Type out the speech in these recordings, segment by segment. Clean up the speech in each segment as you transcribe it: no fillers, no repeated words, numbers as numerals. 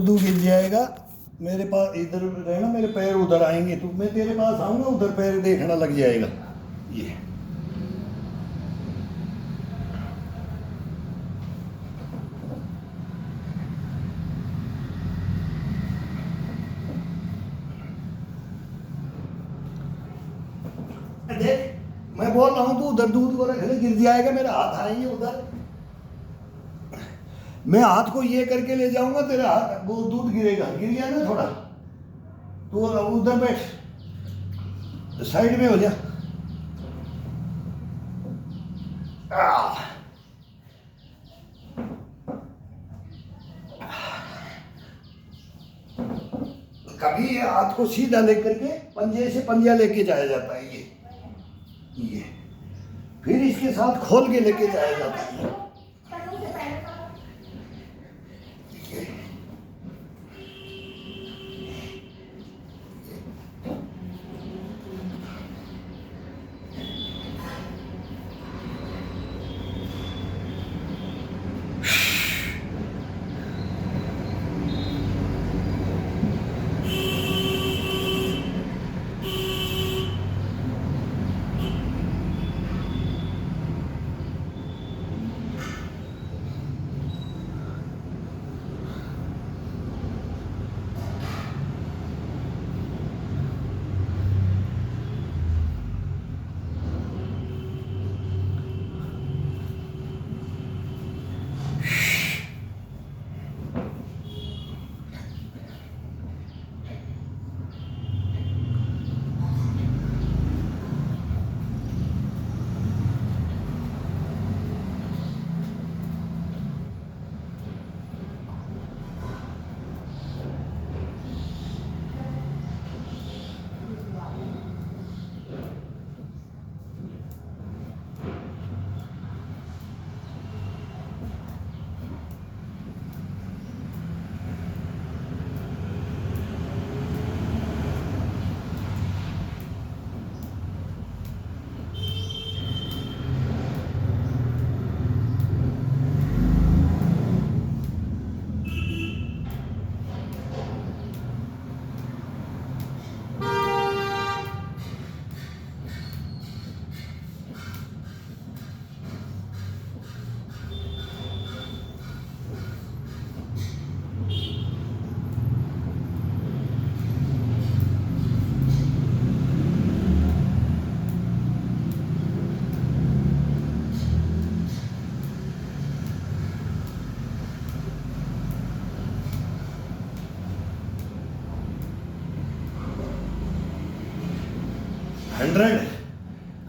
दूध गिर जाएगा। मेरे पास इधर रहना, मेरे पैर उधर आएंगे तो मैं तेरे पास आऊँगा, उधर पैर देखना लग जाएगा। ये देख, मैं बोल रहा हूँ तू उधर दूध को रख ले, गिर जाएगा, मेरा हाथ आएंगे उधर। मैं हाथ को ये करके ले जाऊंगा, तेरा हाथ वो दूध गिरेगा। गिर गया ना थोड़ा, तू उधर बैठ, साइड में हो जा। कभी ये हाथ को सीधा लेकर के पंजे से पंजा लेके जाया जाता है, ये फिर इसके साथ खोल के लेके जाया जाता है।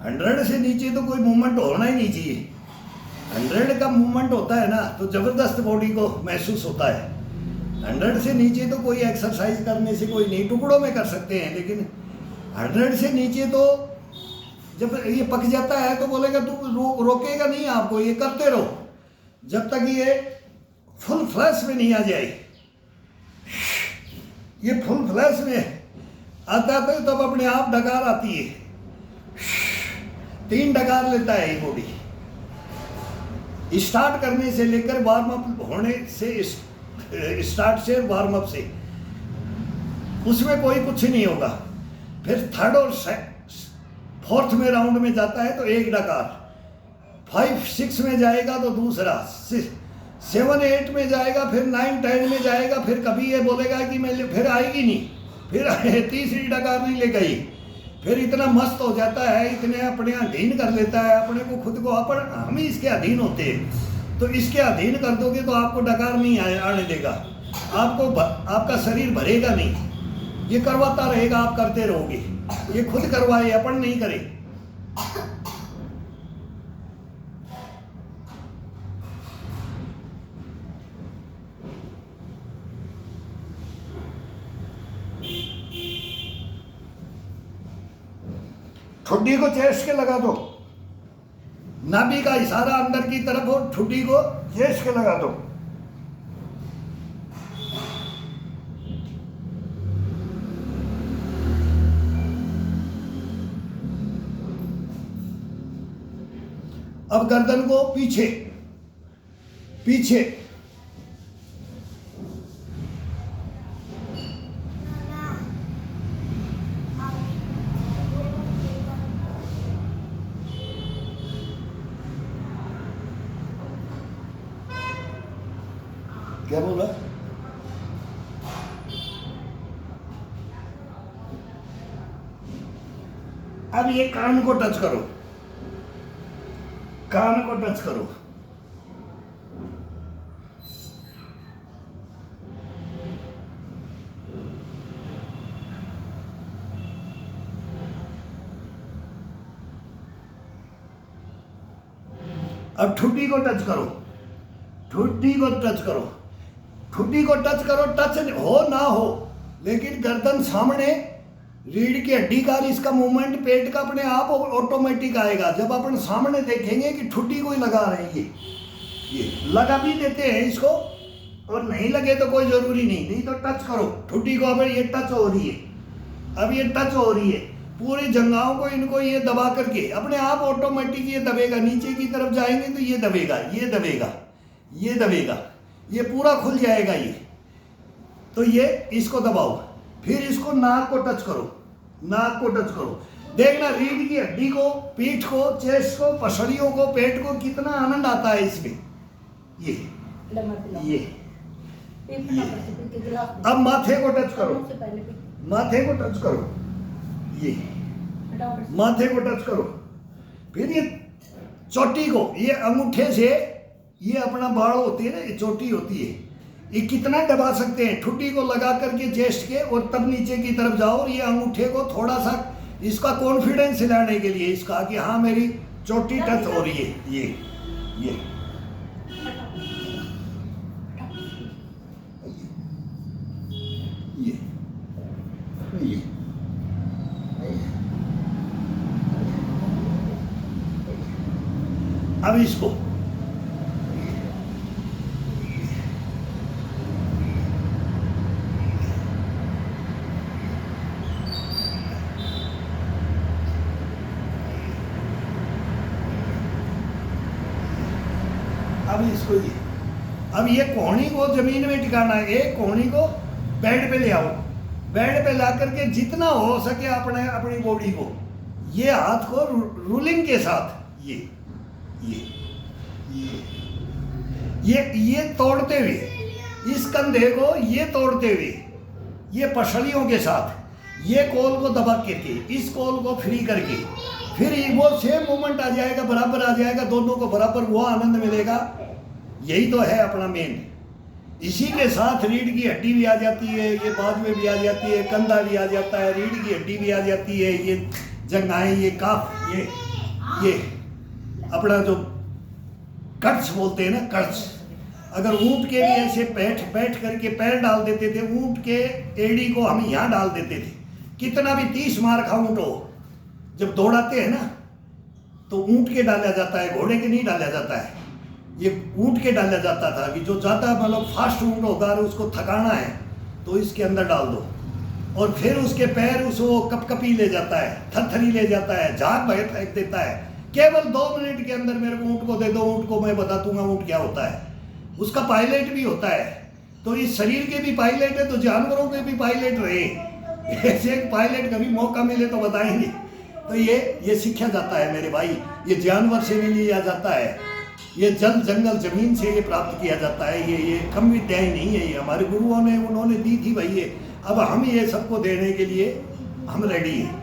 100 से नीचे तो कोई मूवमेंट होना ही नहीं चाहिए। 100 का मूवमेंट होता है ना तो जबरदस्त बॉडी को महसूस होता है। 100 से नीचे तो कोई एक्सरसाइज करने से कोई नहीं, टुकड़ों में कर सकते हैं, लेकिन 100 से नीचे तो जब ये पक जाता है तो बोलेगा तू रोकेगा नहीं, आपको ये करते रहो जब तक ये फुल फ्लैश में नहीं आ जाए। ये फुल फ्लैश में आता है तब अपने आप डकार आती है। 3 डकार लेता है ये बॉडी। स्टार्ट करने से लेकर वार्म अप होने से, स्टार्ट से वार्म अप से उसमें कोई कुछ नहीं होगा। फिर 3rd और 4th में राउंड में जाता है तो 1 डकार, 5, 6 में जाएगा तो दूसरा, 7, 8 में जाएगा, फिर 9, 10 में जाएगा। फिर कभी ये बोलेगा कि मैं फिर आएगी नहीं, फिर तीसरी डकार नहीं ले गई। फिर इतना मस्त हो जाता है, इतने अपने अधीन कर लेता है अपने को, खुद को। हम ही इसके अधीन होते हैं, तो इसके अधीन कर दोगे तो आपको डकार नहीं आने देगा, आपको आपका शरीर भरेगा नहीं। ये करवाता रहेगा, आप करते रहोगे। ये खुद करवाए, अपन नहीं करे। ठुड्डी को चेस्ट के लगा दो, नाभि का इशारा अंदर की तरफ हो, ठुड्डी को चेस्ट के लगा दो। अब गर्दन को पीछे पीछे क्या बोला? अब ये कान को टच करो, कान को टच करो। अब ठुड्डी को टच करो, ठुड्डी को टच करो, ठुड्डी को टच करो। टच हो ना हो, लेकिन गर्दन सामने, रीढ़ की हड्डी का इसका मूवमेंट पेट का अपने आप ऑटोमेटिक आएगा। जब अपन सामने देखेंगे कि ठुड्डी को ही लगा रहे हैं, ये लगा भी देते हैं इसको, और नहीं लगे तो कोई जरूरी नहीं, नहीं तो टच करो ठुड्डी को। अब ये टच हो रही है, अब ये टच हो रही है, पूरी जंघाओं को इनको ये दबा करके अपने आप ऑटोमेटिक ये दबेगा। नीचे की तरफ जाएंगे तो ये दबेगा, ये दबेगा, ये दबेगा, ये पूरा खुल जाएगा ये। तो ये इसको दबाओ, फिर इसको नाक को टच करो, नाक को टच करो। देखना रीढ़ की हड्डी को, पीठ को, चेस्ट को, पसलियों को, पेट को कितना आनंद आता है इसमें। ये अब माथे को टच करो, माथे को टच करो, ये माथे को टच करो। फिर ये चोटी को, ये अंगूठे से, ये अपना बाड़ होती है ना, ये चोटी होती है, ये कितना दबा सकते हैं ठुड्डी को लगा करके चेस्ट के, और तब नीचे की तरफ जाओ। और ये अंगूठे को थोड़ा सा इसका कॉन्फिडेंस लाने के लिए, इसका कि हाँ मेरी चोटी टच हो रही है। ये अब इसको अब ये कोहनी को जमीन में टिकाना है। एक कोहनी को बेड पे ले आओ, बेड पे ला करके जितना हो सके अपनी बॉडी को, ये हाथ को रूलिंग के साथ ये तोड़ते हुए, इस कंधे को ये तोड़ते हुए, ये पसलियों के साथ ये कोल को दबा करके, इस कोल को फ्री करके, फिर वो सेम मूवमेंट आ जाएगा, बराबर आ जाएगा, दोनों को बराबर वो आनंद मिलेगा। यही तो है अपना मेन। इसी के साथ रीढ़ की हड्डी भी आ जाती है, ये बाजू भी आ जाती है, कंधा भी आ जाता है, रीढ़ की हड्डी भी आ जाती है, ये जंघाएं, ये काफ, ये अपना जो कट्स बोलते हैं ना, कट्स। अगर ऊंट के भी ऐसे बैठ करके पैर डाल देते थे, ऊंट के एड़ी को हम यहाँ डाल देते थे, कितना भी 30 मार खा ऊंट हो, जब दौड़ाते हैं ना तो ऊंट के डाला जाता है, घोड़े के नहीं डाला जाता है, ये ऊंट के डाला जाता था कि जो ज़्यादा मतलब फास्ट ऊंट होगा और उसको थकाना है तो इसके अंदर डाल दो, और फिर उसके पैर उसको कपकपी ले जाता है, थरथरी ले जाता है, झाग भय फेंक देता है। केवल 2 मिनट के अंदर मेरे को ऊंट को दे दो, ऊंट को मैं बता दूंगा ऊंट क्या होता है। उसका पायलट भी होता है, तो इस शरीर के भी पायलट है तो जानवरों के भी पायलट रहे। ऐसे एक पायलट कभी मौका मिले तो बताएंगे। तो ये सीखा जाता है मेरे भाई, ये जानवर से भी लिया जाता है, ये जल जंगल जमीन से ये प्राप्त किया जाता है। ये कम विद्याएं नहीं है, ये हमारे गुरुओं ने उन्होंने दी थी भाई। ये अब हम ये सबको देने के लिए हम रेडी हैं।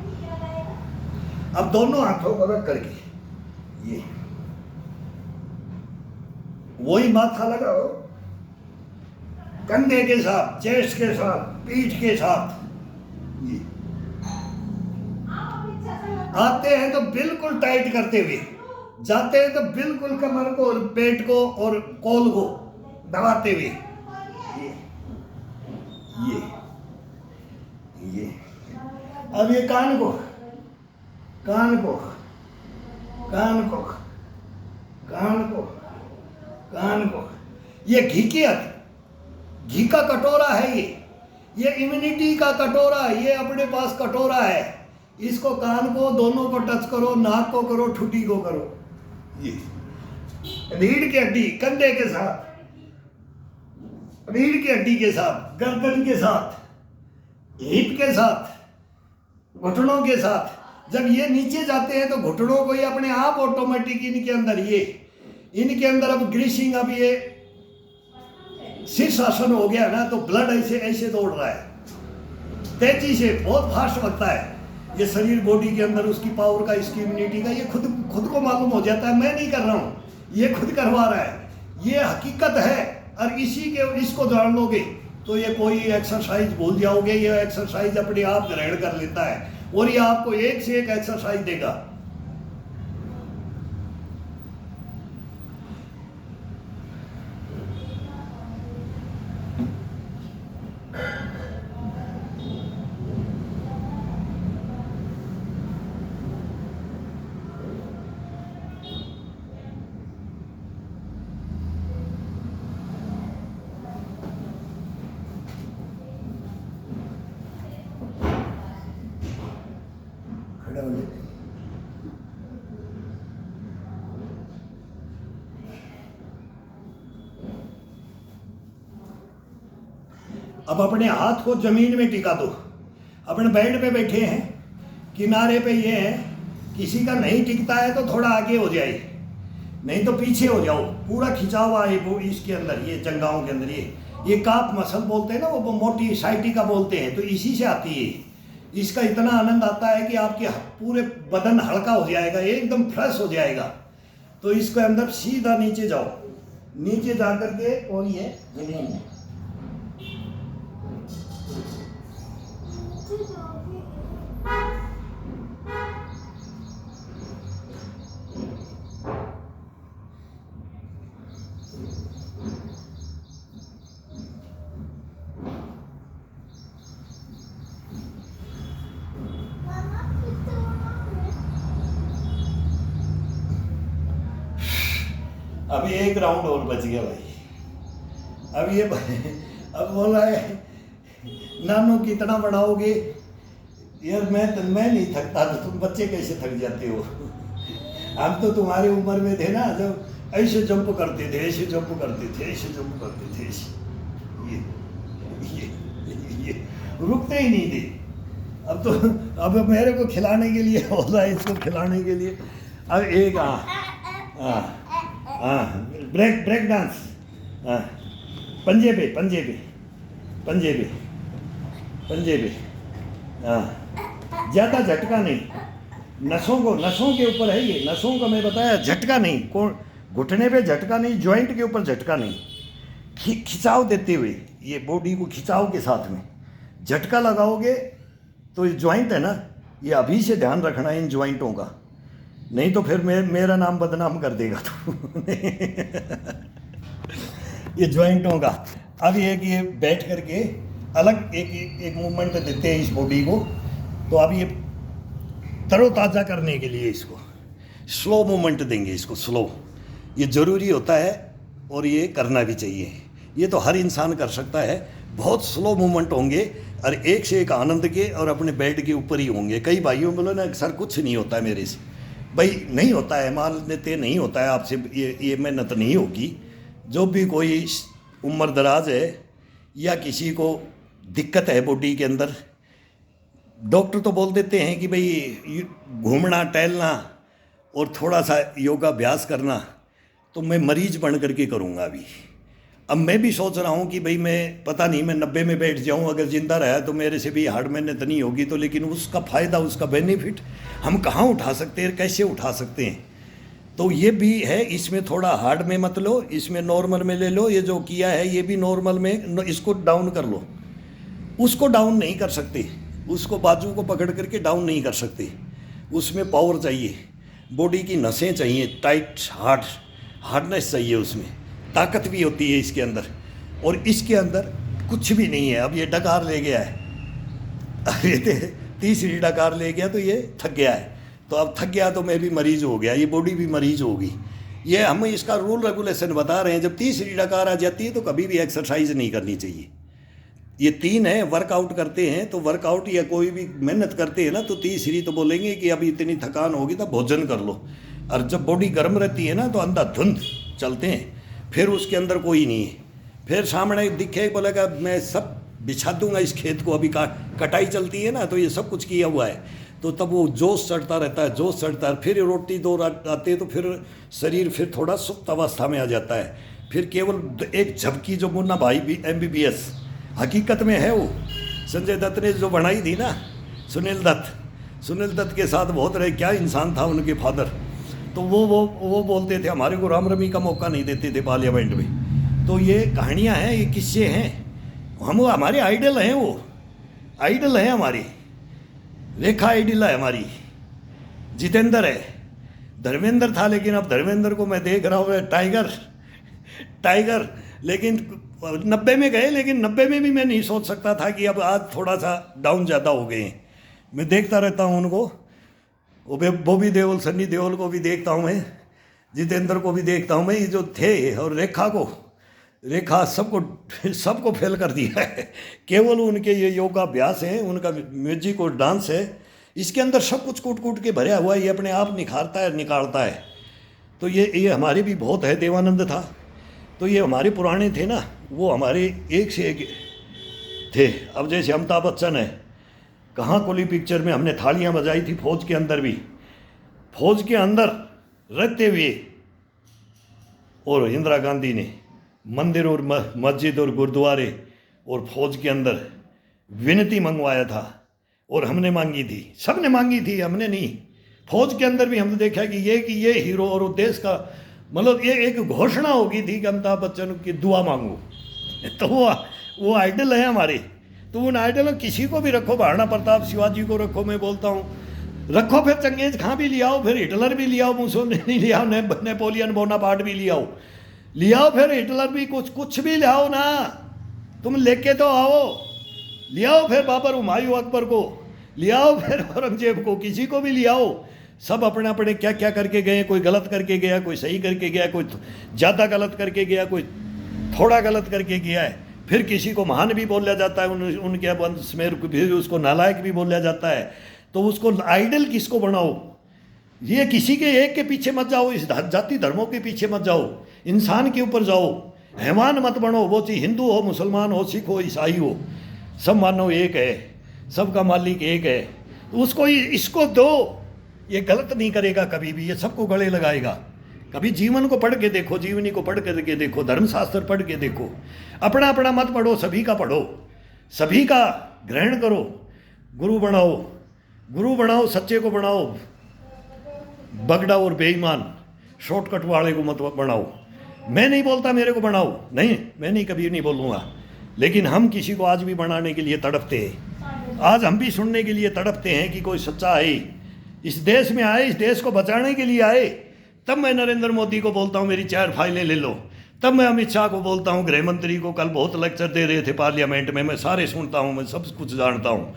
अब दोनों हाथों को रख करके ये वही माथा लगाओ, कंधे के साथ, चेस्ट के साथ, पीठ के साथ। ये आते हैं तो बिल्कुल टाइट करते हुए, जाते हैं तो बिल्कुल कमर को और पेट को और कोल को दबाते हुए। ये अब ये कान को कान को कान को कान को कान को, ये घी का कटोरा है, ये इम्यूनिटी का कटोरा है, ये अपने पास कटोरा है। इसको कान को दोनों को टच करो, नाक को करो, ठुड्डी को करो। ये रीढ़ की हड्डी कंधे के साथ, रीढ़ की हड्डी के साथ, गर्दन के साथ, हिप के साथ, घुटनों के साथ। जब ये नीचे जाते हैं तो घुटनों को ये अपने आप ऑटोमेटिक इनके अंदर अब ग्रीसिंग, अब शीर्षासन हो गया ना तो ब्लड ऐसे ऐसे दौड़ रहा है, तेजी से, बहुत फास्ट लगता है। ये शरीर बॉडी के अंदर उसकी पावर का, इसकी इम्यूनिटी का, ये खुद को मालूम हो जाता है। मैं नहीं कर रहा हूँ, ये खुद करवा रहा है। ये हकीकत है। और इसको जान लोगे तो ये कोई एक्सरसाइज भूल जाओगे। ये एक्सरसाइज अपने आप ग्रहण कर लेता है और ये आपको एक से एक एक्सरसाइज देगा। अब अपने हाथ को जमीन में टिका दो। अपने बेड पे बैठे हैं, किनारे पे ये है, किसी का नहीं टिकता है तो थोड़ा आगे हो जाए, नहीं तो पीछे हो जाओ। पूरा खिंचा हुआ है वो इसके अंदर, ये जंघाओं के अंदर, ये काप मसल बोलते हैं ना, वो मोटी साइटिका बोलते हैं, तो इसी से आती है। इसका इतना आनंद आता है कि आपके पूरे बदन हल्का हो जाएगा, एकदम फ्रेश हो जाएगा। तो इसके अंदर सीधा नीचे जाओ, नीचे जा करके, और ये जमीन है, अभी एक राउंड और बच गया भाई। अब ये अब बोला है नानू कितना बढ़ाओगे यार, मैं नहीं थकता तो तुम बच्चे कैसे थक जाते हो। हम तो तुम्हारी उम्र में थे ना, जब ऐसे जंप करते थे, ऐसे जंप करते थे, ऐसे जंप करते थे, ऐसे ये रुकते ही नहीं थे। अब मेरे को खिलाने के लिए हो रहा है, इसको खिलाने के लिए। अब एक ब्रेक डांस, पंजे पे पंजे पे पंजे पे पंजे पे, ज़्यादा झटका नहीं, नसों के ऊपर है ये, नसों का मैं बताया, झटका नहीं, कौन घुटने पे झटका नहीं, जॉइंट के ऊपर झटका नहीं, खिंचाव देते हुए, ये बॉडी को खिंचाव के साथ में झटका लगाओगे तो ये जॉइंट है ना, ये अभी से ध्यान रखना है इन जॉइंटों का, नहीं तो फिर मेरा नाम बदनाम कर देगा तो ये जॉइंटों का। अब ये बैठ करके अलग एक मूवमेंट देते हैं इस बॉडी को। तो अब ये तरोताज़ा करने के लिए इसको स्लो मूवमेंट देंगे, इसको स्लो, ये ज़रूरी होता है और ये करना भी चाहिए। ये तो हर इंसान कर सकता है। बहुत स्लो मूवमेंट होंगे और एक से एक आनंद के, और अपने बेड के ऊपर ही होंगे। कई भाइयों बोलो ना सर कुछ नहीं होता है मेरे से, भाई नहीं होता है, मान लेते नहीं होता है आपसे, ये मेहनत नहीं होगी। जो भी कोई उम्र दराज है या किसी को दिक्कत है बॉडी के अंदर, डॉक्टर तो बोल देते हैं कि भाई घूमना टहलना और थोड़ा सा योगाभ्यास करना, तो मैं मरीज बन करके करूँगा अभी। अब मैं भी सोच रहा हूँ कि भाई मैं पता नहीं, मैं 90 में बैठ जाऊँ, अगर ज़िंदा रहा तो मेरे से भी हार्ड मेहनत नहीं होगी, तो लेकिन उसका फ़ायदा, उसका बेनिफिट हम कहाँ उठा सकते हैं, कैसे उठा सकते हैं। तो ये भी है, इसमें थोड़ा हार्ड में मत लो, इसमें नॉर्मल में ले लो। ये जो किया है ये भी नॉर्मल में, इसको डाउन कर लो। उसको डाउन नहीं कर सकते, उसको बाजू को पकड़ करके डाउन नहीं कर सकते, उसमें पावर चाहिए, बॉडी की नसें चाहिए, टाइट हार्डनेस चाहिए, उसमें ताकत भी होती है इसके अंदर। और इसके अंदर कुछ भी नहीं है। अब ये डकार ले गया है, अब ये तीसरी डकार ले गया तो ये थक गया है, तो अब थक गया तो मैं भी मरीज हो गया, ये बॉडी भी मरीज होगी। ये हम इसका रूल रेगुलेशन बता रहे हैं। जब तीसरी डकार आ जाती है तो कभी भी एक्सरसाइज नहीं करनी चाहिए। ये 3 है, वर्कआउट करते हैं तो वर्कआउट या कोई भी मेहनत करते हैं ना, तो तीसरी तो बोलेंगे कि अभी इतनी थकान होगी तो भोजन कर लो। और जब बॉडी गर्म रहती है ना तो अंधाधुंध चलते हैं, फिर उसके अंदर कोई नहीं है। फिर सामने दिखे बोलेगा मैं सब बिछा दूंगा इस खेत को, अभी कटाई चलती है ना, तो ये सब कुछ किया हुआ है, तो तब वो जोश चढ़ता रहता है, जोश चढ़ता है। फिर रोटी 2 आते हैं तो फिर शरीर फिर थोड़ा सुप्त अवस्था में आ जाता है, फिर केवल एक झपकी जो मुन्ना भाई भी MBBS हकीकत में है वो संजय दत्त ने जो बनाई थी ना, सुनील दत्त के साथ बहुत रहे, क्या इंसान था उनके फादर। तो वो बोलते थे हमारे को राम रमी का मौका नहीं देते थे पार्लियामेंट में। तो ये कहानियाँ हैं, ये किस्से हैं, हम हमारे आइडल हैं, वो आइडल हैं हमारी, रेखा आइडल है हमारी, जितेंद्र है, धर्मेंद्र था, लेकिन अब धर्मेंद्र को मैं देख रहा हूँ टाइगर, लेकिन 90 में गए, लेकिन 90 में भी मैं नहीं सोच सकता था कि अब आज थोड़ा सा डाउन ज़्यादा हो गए हैं। मैं देखता रहता हूँ उनको, बॉबी देओल, सन्नी देओल को भी देखता हूँ मैं, जितेंद्र को भी देखता हूँ मैं, ये जो थे, और रेखा सबको फेल कर दिया है। केवल उनके ये योगाभ्यास है, उनका म्यूजिक और डांस है, इसके अंदर सब कुछ कूट के भरा हुआ है, ये अपने आप निकालता है। तो ये हमारे भी बहुत है, देवानंद था, तो ये हमारे पुराने थे ना, वो हमारे एक से एक थे। अब जैसे अमिताभ बच्चन है, कहाँ कुली पिक्चर में हमने थालियां बजाई थी, फौज के अंदर भी, फौज के अंदर रहते हुए, और इंदिरा गांधी ने मंदिर और मस्जिद और गुरुद्वारे और फौज के अंदर विनती मंगवाया था, और हमने मांगी थी, सबने मांगी थी, हमने नहीं। फौज के अंदर भी हमने देखा कि ये हीरो और देश का, मतलब ये एक घोषणा होगी थी कि अमिताभ बच्चन की दुआ मांगो। तो वो आइडल है हमारे। तो उन आइडल किसी को भी रखो, महाराणा प्रताप शिवाजी को रखो, मैं बोलता हूँ रखो, फिर चंगेज खां भी लियाओ, फिर हिटलर भी लियाओ, मुसोलिनी लियाओ, नेपोलियन बोनापार्ट भी लियाओ, फिर हिटलर भी, कुछ भी लियाओ ना, तुम लेके तो आओ, लियाओ, फिर बाबर हुमायूं अकबर को लियाओ, फिर औरंगजेब को, किसी को भी लियाओ। सब अपने अपने क्या क्या करके गए, कोई गलत करके गया, कोई सही करके गया, कोई ज़्यादा गलत करके गया, कोई थोड़ा गलत करके गया है। फिर किसी को महान भी बोला जाता है, उनके वंश में फिर उसको नालायक भी बोला जाता है। तो उसको आइडल किसको बनाओ, ये किसी के एक के पीछे मत जाओ, इस जाति धर्मों के पीछे मत जाओ, इंसान के ऊपर जाओ, हैवान मत बनो। वो चीज़ हिंदू हो, मुसलमान हो, सिख हो, ईसाई हो, सब मानो एक है, सबका मालिक एक है। तो उसको इसको दो, ये गलत नहीं करेगा कभी भी, ये सबको गले लगाएगा। कभी जीवन को पढ़ के देखो, जीवनी को पढ़ करके देखो, धर्मशास्त्र पढ़ के देखो, अपना अपना मत पढ़ो, सभी का पढ़ो, सभी का ग्रहण करो, गुरु बनाओ, सच्चे को बनाओ, बगड़ा और बेईमान शॉर्टकट वाले को मत बनाओ। मैं नहीं बोलता मेरे को बनाओ, नहीं, मैं नहीं, कभी नहीं बोलूँगा, लेकिन हम किसी को आज भी बनाने के लिए तड़पते हैं। आज हम भी सुनने के लिए तड़पते हैं कि कोई सच्चा है, इस देश में आए, इस देश को बचाने के लिए आए। तब मैं नरेंद्र मोदी को बोलता हूँ मेरी 4 फाइलें ले लो, तब मैं अमित शाह को बोलता हूँ, गृह मंत्री को कल बहुत लेक्चर दे रहे थे पार्लियामेंट में, मैं सारे सुनता हूँ, मैं सब कुछ जानता हूँ।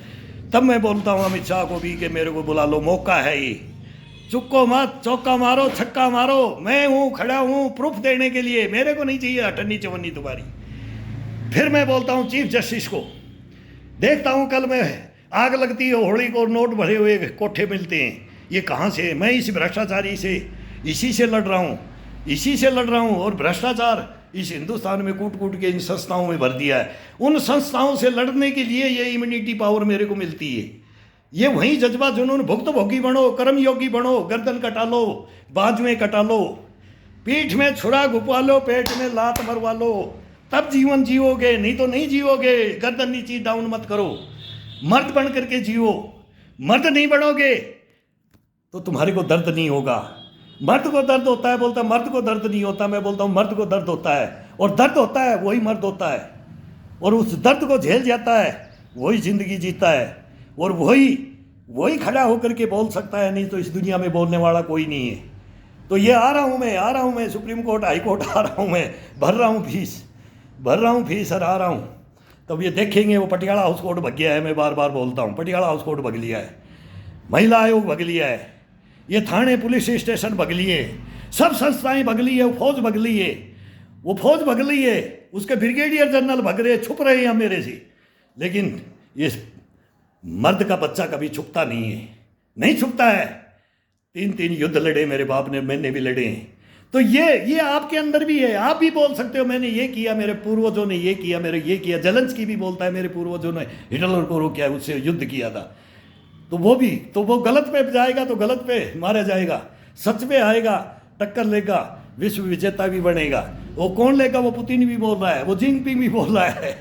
तब मैं बोलता हूँ अमित शाह को भी कि मेरे को बुला लो, मौका है ये, चुक्को मत, चौका मारो, छक्का मारो, मैं हूँ, खड़ा हूँ प्रूफ देने के लिए, मेरे को नहीं चाहिए अटन्नी चवन्नी तुम्हारी। फिर मैं बोलता हूँ चीफ जस्टिस को, देखता हूँ कल मैं आग लगती है, होली को नोट भरे हुए कोठे मिलते हैं, ये कहाँ से? मैं इस भ्रष्टाचारी से, इसी से लड़ रहा हूँ, और भ्रष्टाचार इस हिंदुस्तान में कूट के इन संस्थाओं में भर दिया है। उन संस्थाओं से लड़ने के लिए ये इम्यूनिटी पावर मेरे को मिलती है। ये वही जज्बा जुनून, भुक्तभोगी बनो, कर्मयोगी बनो, गर्दन कटा लो, बाजुएं कटा लो, पीठ में छुरा घुपा लो, पेट में लात मरवा लो, तब जीवन जियोगे, नहीं तो नहीं जियोगे। गर्दन नीचे डाउन मत करो, मर्द बन करके जियो। मर्द नहीं बनोगे तो तुम्हारे को दर्द नहीं होगा। मर्द को दर्द होता है, बोलता मर्द को दर्द नहीं होता, मैं बोलता हूँ मर्द को दर्द होता है, और दर्द होता है वही मर्द होता है, और उस दर्द को झेल जाता है वही जिंदगी जीता है, और वही खड़ा होकर के बोल सकता है, नहीं तो इस दुनिया में बोलने वाला कोई नहीं है। तो ये आ रहा हूँ मैं सुप्रीम कोर्ट, हाई कोर्ट आ रहा हूँ मैं, भर रहा हूँ फीस और आ रहा हूँ। तब ये देखेंगे वो पटियाला हाउस कोर्ट भग गया है, मैं बार बार बोलता हूँ, पटियाला हाउस कोर्ट भग लिया है, महिला आयोग भग लिया है, ये थाने पुलिस स्टेशन भग लिए, सब संस्थाएं भग ली है, वो फौज भग ली है, उसके ब्रिगेडियर जनरल भग रहे, छुप रहे हैं मेरे से। लेकिन ये मर्द का बच्चा कभी छुपता नहीं छुपता है। 3 युद्ध लड़े मेरे बाप ने, मैंने भी लड़े हैं। तो ये आपके अंदर भी है, आप भी बोल सकते हो मैंने ये किया, मेरे पूर्वजों ने ये किया, मेरे ये किया। जेलेंस्की भी बोलता है मेरे पूर्वजों ने हिटलर को रोका, उससे युद्ध किया था। तो वो गलत पे जाएगा तो गलत पे मारा जाएगा, सच पे आएगा टक्कर लेगा, विश्व विजेता भी बनेगा। वो कौन लेगा? वो पुतिन भी बोल रहा है, वो जिनपिंग भी बोल रहा है,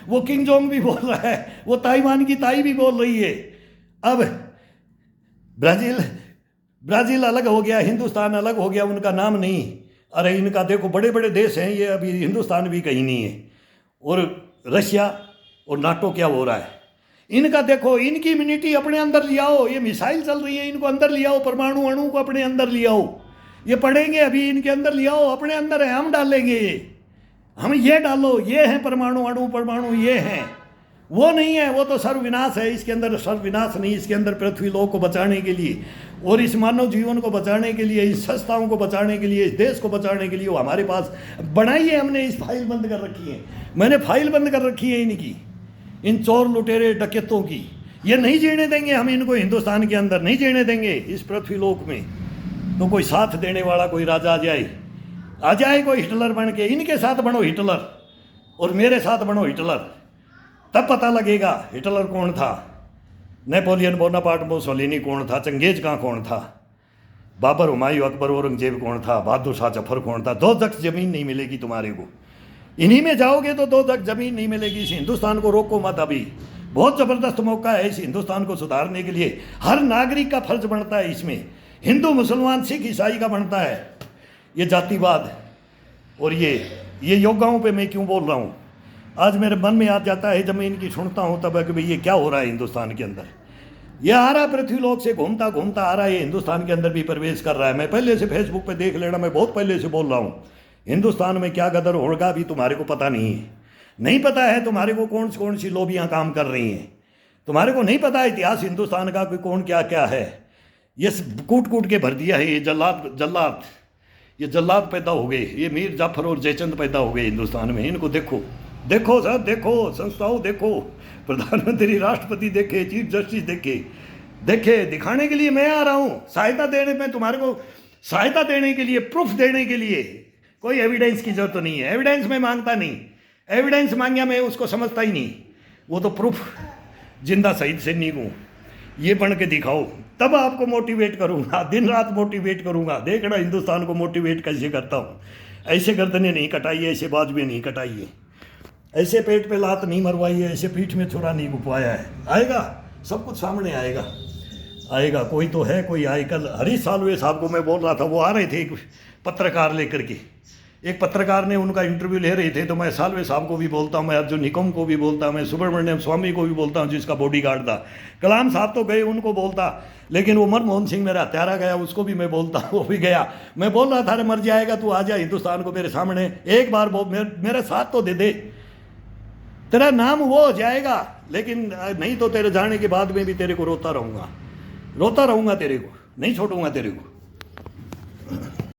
वो किंग जोंग भी बोल रहा है, वो ताइवान की ताई भी बोल रही है। अब ब्राज़ील अलग हो गया, हिंदुस्तान अलग हो गया, उनका नाम नहीं। अरे इनका देखो, बड़े बड़े देश हैं ये, अभी हिंदुस्तान भी कहीं नहीं है। और रशिया और नाटो क्या हो रहा है इनका देखो, इनकी इम्यूनिटी अपने अंदर ले आओ। ये मिसाइल चल रही है, इनको अंदर ले आओ, परमाणु अणु को अपने अंदर ले आओ। ये पढ़ेंगे अभी, इनके अंदर ले आओ, अपने अंदर है, हम डालेंगे ये, हम ये डालो, ये है परमाणु अणु, परमाणु ये हैं, वो नहीं है, वो तो सर्वविनाश है। इसके अंदर सर्वविनाश नहीं, इसके अंदर पृथ्वी लोक को बचाने के लिए और इस मानव जीवन को बचाने के लिए, इस संस्थाओं को बचाने के लिए, इस देश को बचाने के लिए वो हमारे पास बनाई है। हमने इस फाइल बंद कर रखी है, मैंने फाइल बंद कर रखी है इनकी, इन चोर लुटेरे डकैतों की। ये नहीं जीने देंगे हम इनको, हिंदुस्तान के अंदर नहीं जीने देंगे, इस पृथ्वी लोक में। तो कोई साथ देने वाला कोई राजा आ जाए कोई हिटलर बन के, इनके साथ बनो हिटलर और मेरे साथ बनो हिटलर, तब पता लगेगा हिटलर कौन था, नेपोलियन बोनापार्ट मुसोलिनी कौन था, चंगेज खां कौन था, बाबर हुमायूं अकबर औरंगजेब कौन था, बहादुर शाह जफर कौन था। 2 गज जमीन नहीं मिलेगी तुम्हारे को, इन्हीं में जाओगे तो 2 गज जमीन नहीं मिलेगी। इस हिंदुस्तान को रोको मत, अभी बहुत ज़बरदस्त मौका है इस हिंदुस्तान को सुधारने के लिए। हर नागरिक का फर्ज बनता है इसमें, हिंदू मुसलमान सिख ईसाई का बनता है। ये जातिवाद और ये योगाओं पे मैं क्यों बोल रहा हूँ, आज मेरे मन में आ जाता है जब मैं इनकी सुनता हूँ तब कि भाई ये क्या हो रहा है हिंदुस्तान के अंदर। ये आ रहा पृथ्वी लोक से घूमता घूमता आ रहा है, ये हिंदुस्तान के अंदर भी प्रवेश कर रहा है। मैं पहले से फेसबुक पे देख लेना, मैं बहुत पहले से बोल रहा हूँ हिंदुस्तान में क्या गदर होगा अभी तुम्हारे को पता नहीं है। नहीं पता है तुम्हारे को कौन सी लोबियाँ काम कर रही हैं, तुम्हारे को नहीं पता है इतिहास हिंदुस्तान का कोई कौन क्या क्या है। ये कूट कूट के भर दिया है, ये जल्लाद पैदा हो गए, ये मीर जाफर और जयचंद पैदा हो गए हिंदुस्तान में। इनको देखो सर, देखो संस्थाओं, देखो प्रधानमंत्री राष्ट्रपति देखे, चीफ जस्टिस देखे दिखाने के लिए मैं आ रहा हूँ, सहायता देने में, तुम्हारे को सहायता देने के लिए, प्रूफ देने के लिए। कोई एविडेंस की जरूरत नहीं है, एविडेंस मैं मांगता नहीं, एविडेंस मांगा मैं उसको समझता ही नहीं। वो तो प्रूफ जिंदा शहीद सैनी को ये बन के दिखाओ, तब आपको मोटिवेट करूँगा, दिन रात मोटिवेट करूँगा। देखना हिंदुस्तान को मोटिवेट कैसे करता हूँ। ऐसे गर्दनें नहीं कटाइए, ऐसे बाजुएं नहीं कटाइए, ऐसे पेट पे लात नहीं मरवाइए, ऐसे पीठ में छुरा नहीं घुपवाया है। आएगा, सब कुछ सामने आएगा। कोई तो है, कोई आए। कल हरीश साल्वे साहब को मैं बोल रहा था, वो आ रहे थे एक पत्रकार लेकर के, एक पत्रकार ने उनका इंटरव्यू ले रहे थे। तो मैं साल्वे साहब को भी बोलता हूँ, मैं अर्जुन निकम को भी बोलता हूँ, मैं सुब्रमण्यम स्वामी को भी बोलता हूँ जिसका बॉडीगार्ड था। कलाम साहब तो गए, उनको बोलता, लेकिन वो मनमोहन सिंह मेरा हत्यारा गया, उसको भी मैं बोलता हूँ, वो भी गया। मैं बोल रहा था अरे मर जाएगा तू, आ जा हिंदुस्तान को मेरे सामने एक बार, मेरे साथ तो दे, तेरा नाम वो हो जाएगा। लेकिन नहीं तो तेरे जाने के बाद में भी तेरे को रोता रहूँगा तेरे को नहीं छोड़ूंगा तेरे को।